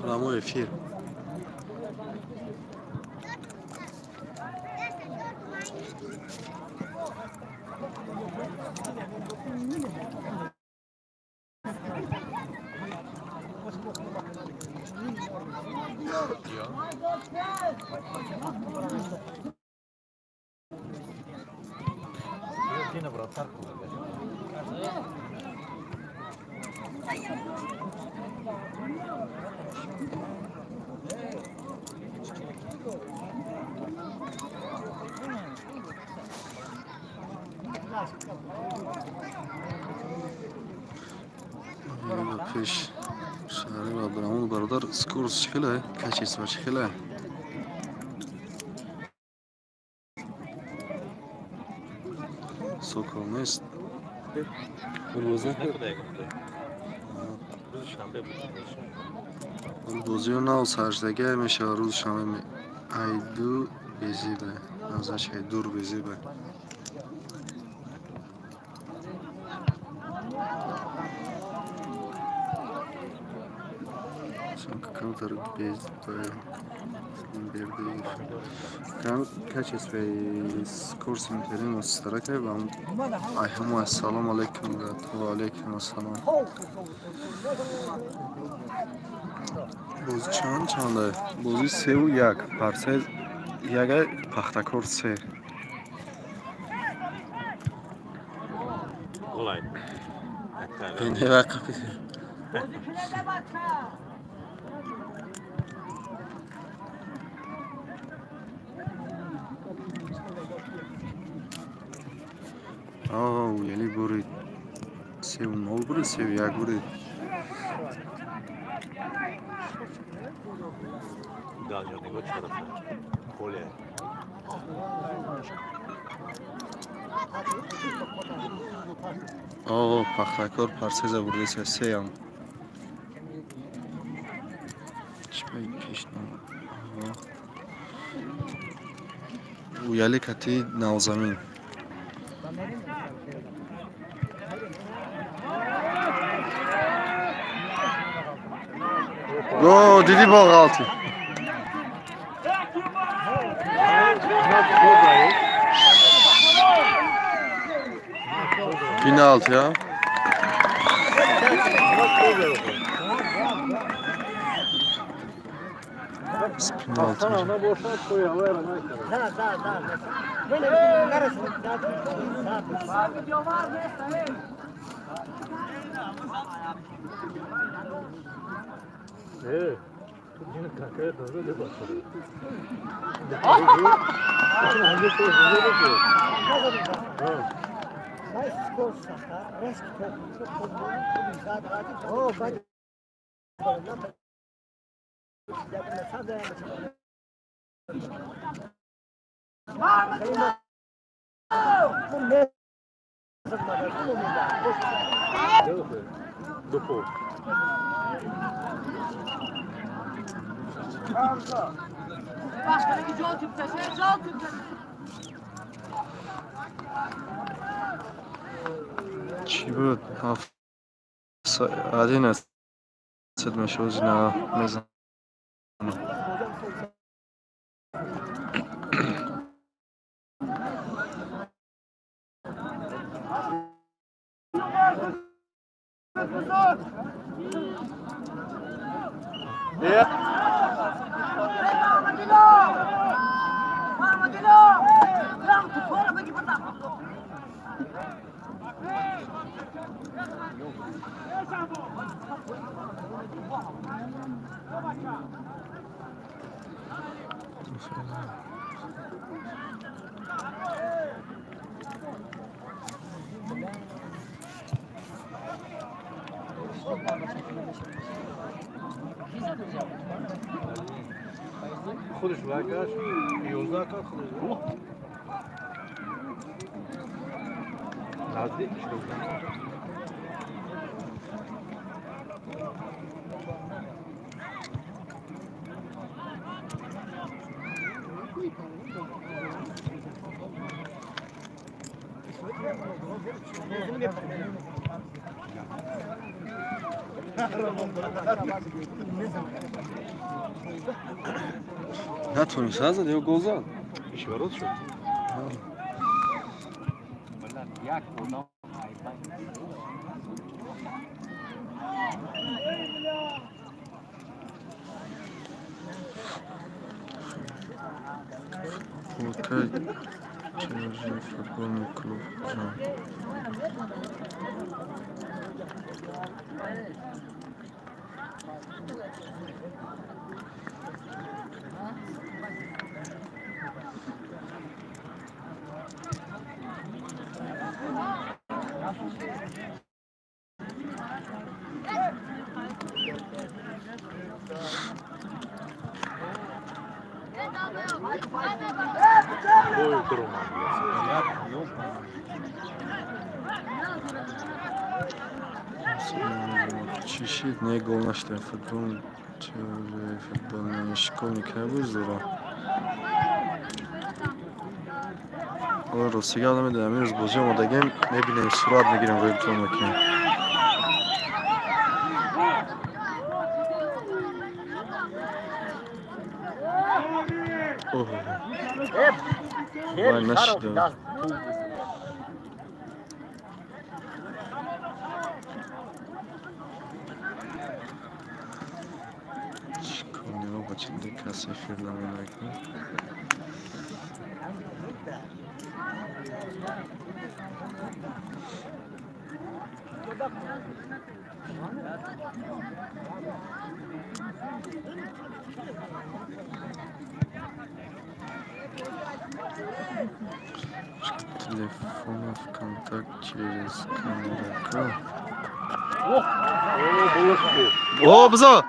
Ramo efir. پیش شهری و برامون برادر سکورس شکله کچیس و شکله سوکال نیست بازی رو نو سرزدگه میشه روز شامه ایدو بیزیبه ازش ایدور بیزیبه Counter based كان كاتشس في كورس مترين مشتركة أيهم السلام عليكم وعليكم السلام بوزی چنده بوزی 3 و 1 پارسه یک پختکور 3 اینه وقت یعنی برید 3 و 0 برید 3 و 1 برید پختکور پارسه برده 3 هم چی پیش ویالی کتی نوزمین دیدی باغ آلتی penaltı ya. Penaltı. Ona boşuna koyalım. Böyle neresi? Evet. Yine kakaya doğru da başladı. İçin hangi şey oluyor? Evet. Mas força, tá? Parece que foi muito oh, vai. Dopo. Başkanı yol tüpteşe, yol tüpteşe. چی بود؟ 11 میشه از اینا میزنم خودش ورکش 11 کار خودش نزدیک شد نتونست زد یا گل زد ایش ورود شد Пускай через футбольный клуб. Boyu durma. Чищит, не гол на что футбол. Футбольный школьник не вызвал. Россия adam edelim. Biz bozuyorum o da gem. Ne bileyim surat ne gireyim böyle tutmak yani. Oh. Vay nasıl da. Şkoliye başında kasefirler olarak. Телефона в контакт через камеру. О, бзо!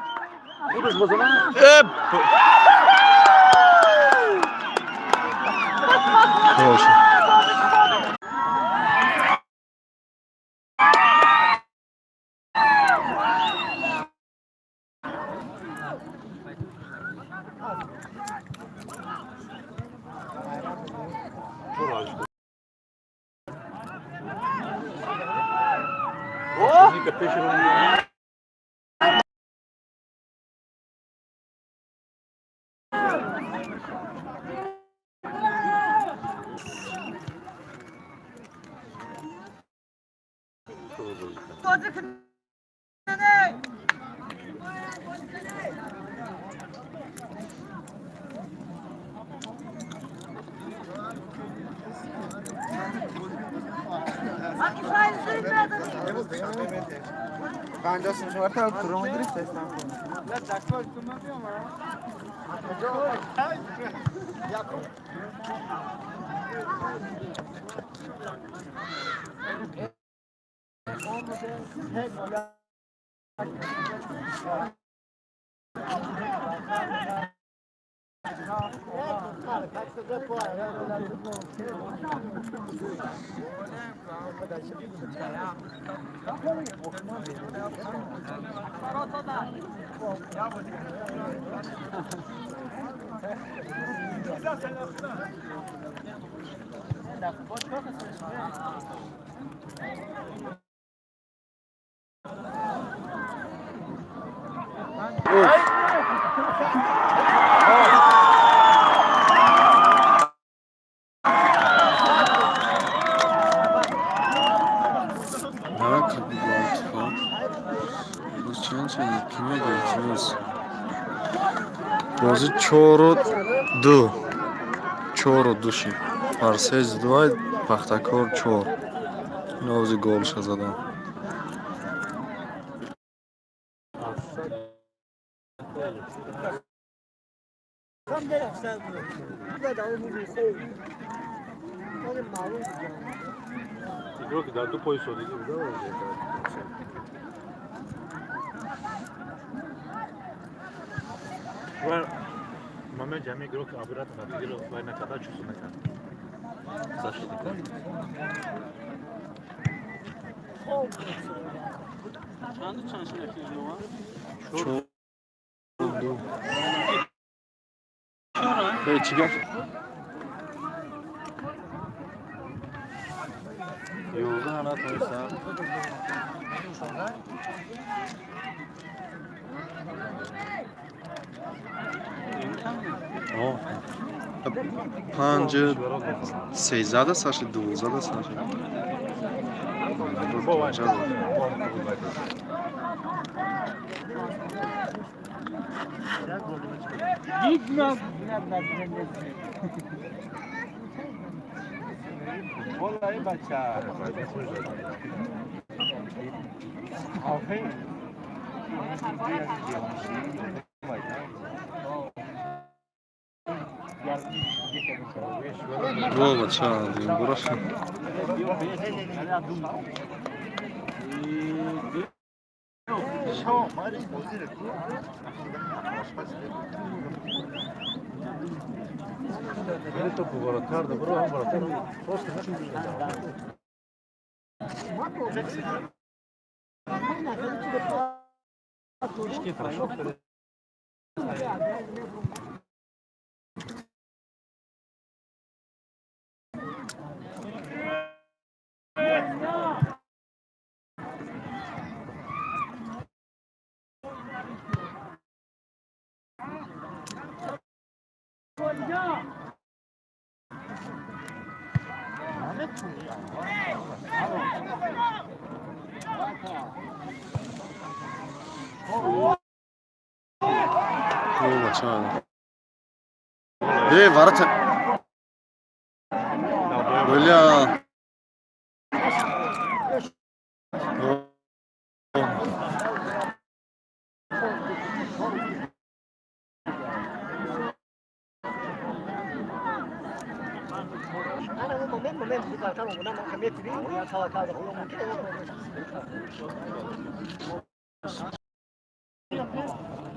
Хорошо. Kancasını çıkartarak durumu girip seslen. Бозӣ 4-2. 4-2 шид. Парсез 2, Пахтакор 4. Новзи голша задан. خیلی معلوم دیگه. دیگه که در دو پای سادگی بوده و من جمعی گروه که عبارت نتیجه رو باید نکرده چوسو نکرد زشتی کرد چند شده که اینو چور دو چیکار یوزه هنه تونستم پنج سیزده ساشه دوزده ساشه والله بچه آفرین بابا چه دیگه براش Beni topu baratırdı, bro ham baratırdı. Prosto nasıl بابا چه ورت بلیا انا un momento di partamo con una cambiata di linea stava a casa con un che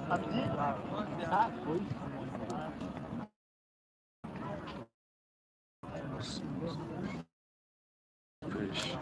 abdi ha poi پیش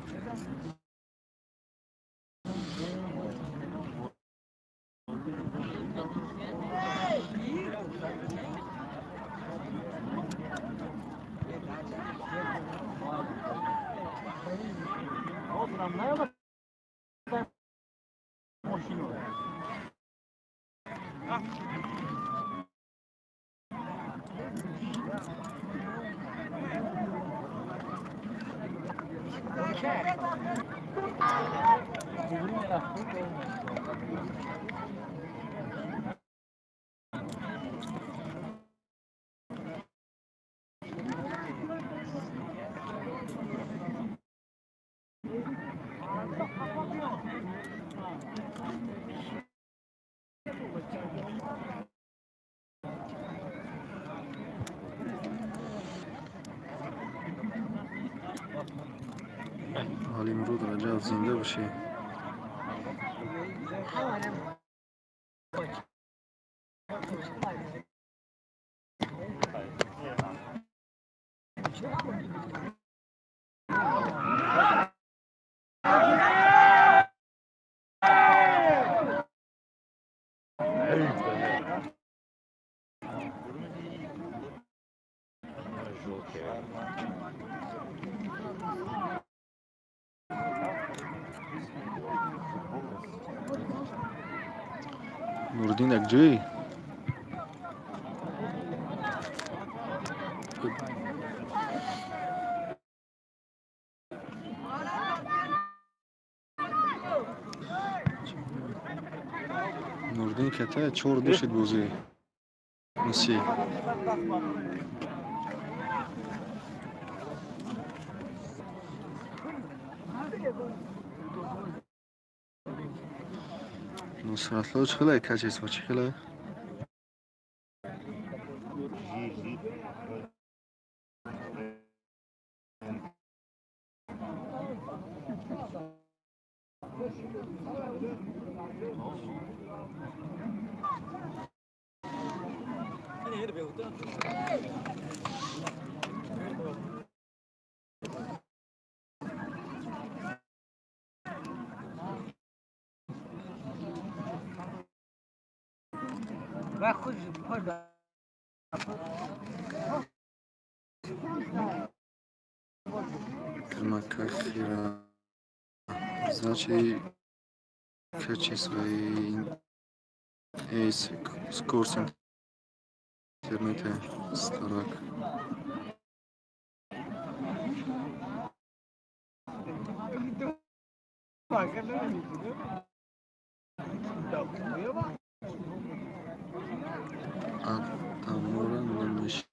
حال امرود رجب زنده باشی نوردین یک جایی نوردین کته چور دوشید بوزی نسی نصرت لوچ خیلی کچیز با چی خیلی و خود خود Макафира. Значи, качи свои с курс интернета старак. Адамора намешнаси.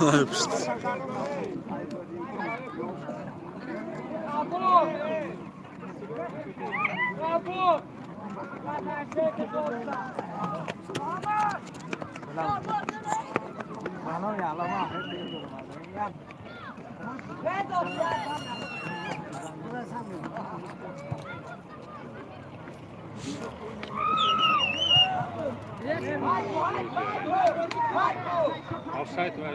Yapıştı. Offside var.